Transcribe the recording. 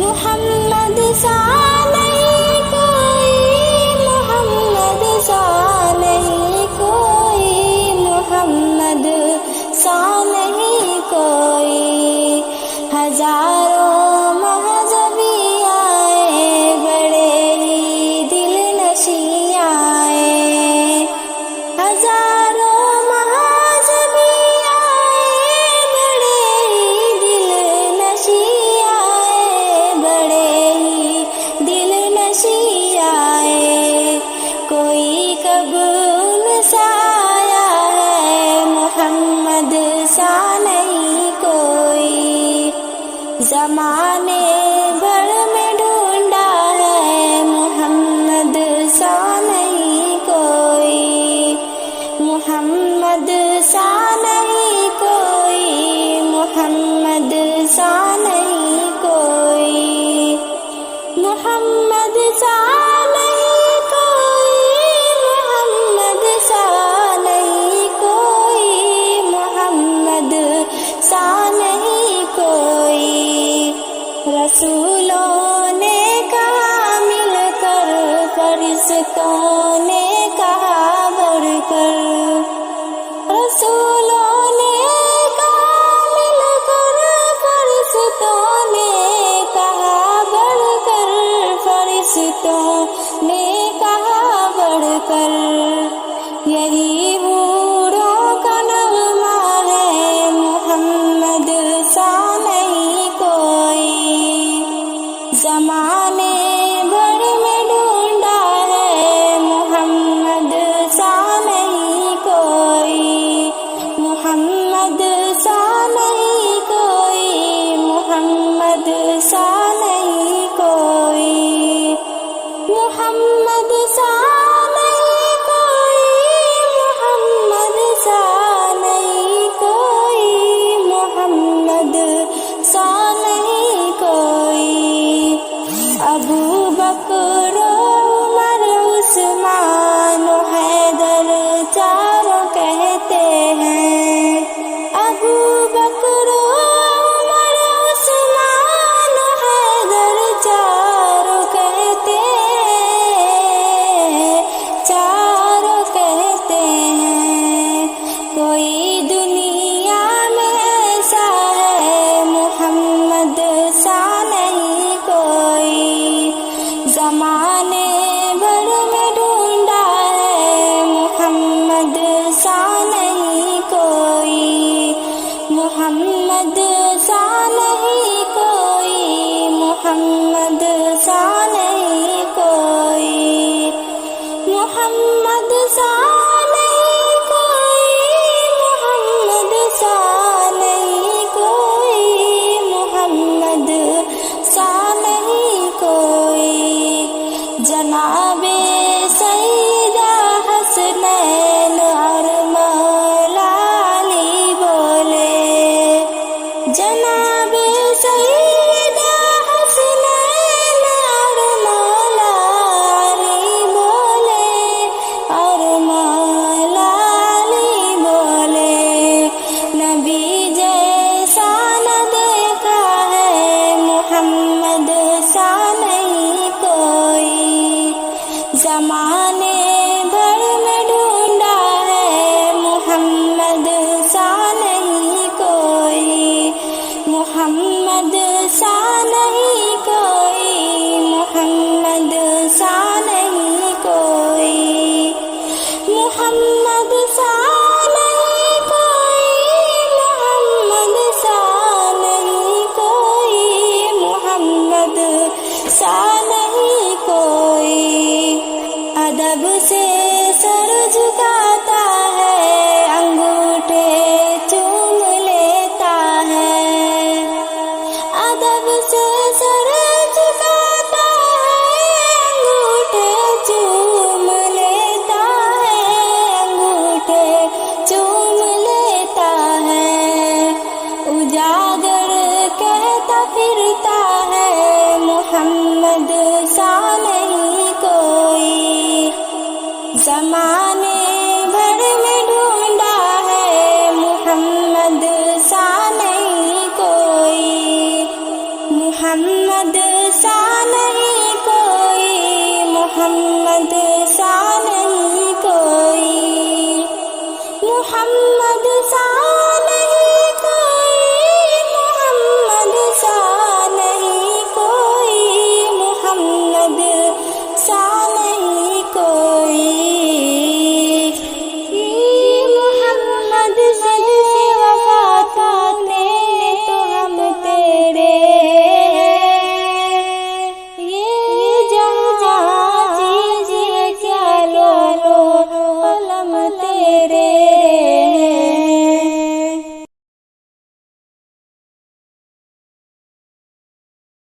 محمد سا نہیں کوئی، محمد سا نہیں کوئی، محمد سا نہیں کوئی۔ ہزاروں مذہبی آئے، بڑے ہی دل نشیں آئے، ہزاروں مذہبی آئے، بڑے ہی دل نشیں آئے، بڑے ہی دل نشیں آئے۔ کوئی کب ان سا آیا ہے، محمد سا نہیں کوئی، زمانے بھر میں ڈھونڈا ہے، محمد سا نہیں کوئی، محمد سا نہیں کوئی، محمد سا نہیں کوئی، محمد سا نہیں کوئی، محمد سا نہیں کوئی، محمد سا نہیں کوئی۔ رسولوں نے کہا مل کر، فرشتوں نے کہا بڑھ کر، رسولوں نے کہا مل کر، فرشتوں نے کہا بڑھ کر، فرشتوں نے کہا بڑھ کر۔ یہی حوروں کا نغمہ ہے، محمد سا نہیں کوئی، زمانے بھر میں ڈھونڈا ہے، محمد سا نہیں کوئی، محمد سا نہیں کوئی، محمد سا نہیں کوئی، محمد سا نہیں کوئی، محمد سا نہیں کوئی، محمد سا نہیں کوئی۔ ابو بکر عمر عثمان حیدر چاروں کہتے ہیں، ابو بکر عمر عثمان حیدر چاروں کہتے ہیں، چاروں کہتے ہیں۔ کوئی دنیا میں ایسا ہے، محمد سا نہیں کوئی، زمانے بھر میں ڈھونڈا ہے، محمد سا نہیں کوئی، محمد سا نہیں کوئی، محمد سا نہیں کوئی، محمد سا نہیں کوئی، محمد سا نہیں کوئی، محمد سا نہیں کوئی۔ جناب سیدہ حسنین اور مولا علی بولے، جناب سیدہ حسنین اور مولا علی بولے، اور مولا علی بولے۔ نبی جیسا نہ دیکھا ہے، محمد سا نہیں کوئی، زمانے بھر میں ڈھونڈا ہے، محمد سا نہیں کوئی، محمد سا نہیں کوئی، محمد سا نہیں کوئی، محمد سا نہیں کوئی، محمد سا نہیں کوئی، محمد سا نہیں کوئی۔ ادب سے سر جھکاتا ہے، انگوٹھے چوم لیتا ہے، ادب سے سر جھکاتا ہے، انگوٹھے چوم لیتا ہے، انگوٹھے چوم لیتا ہے۔ اجاگر کہتا پھرتا ہے، محمد سا نہیں کوئی، زمانے بھر میں ڈھونڈا ہے، محمد سا نہیں کوئی، محمد محمد سا نہیں کوئی، محمد سا نہیں کوئی، محمد سا نہیں کوئی، محمد سا نہیں کوئی، محمد سے وفا پاتے تو ہم تیرے، یہ جہاں چیز ہے کیا لو لو علم تیرے،